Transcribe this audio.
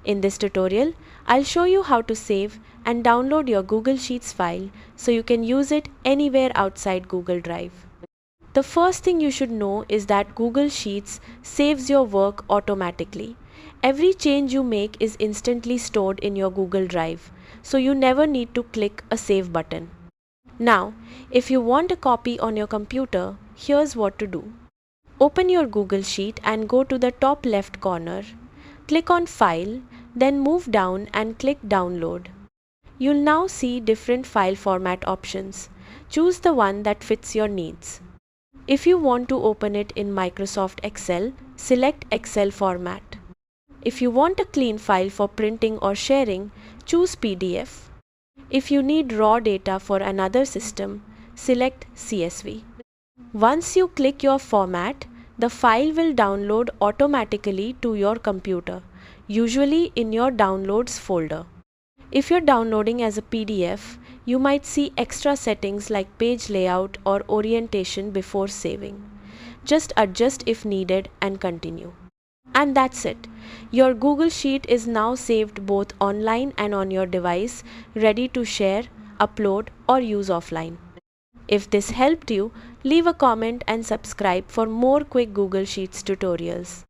In this tutorial, I'll show you how to save and download your Google Sheets file so you can use it anywhere outside Google Drive. The first thing you should know is that Google Sheets saves your work automatically. Every change you make is instantly stored in your Google Drive, so you never need to click a save button. Now, if you want a copy on your computer, here's what to do. Open your Google Sheet and go to the top left corner. Click on File, then move down and click Download. You'll now see different file format options. Choose the one that fits your needs. If you want to open it in Microsoft Excel, select Excel format. If you want a clean file for printing or sharing, choose PDF. If you need raw data for another system, select CSV. Once you click your format, the file will download automatically to your computer, usually in your Downloads folder. If you're downloading as a PDF, you might see extra settings like page layout or orientation before saving. Just adjust if needed and continue. And that's it. Your Google Sheet is now saved both online and on your device, ready to share, upload, or use offline. If this helped you, leave a comment and subscribe for more quick Google Sheets tutorials.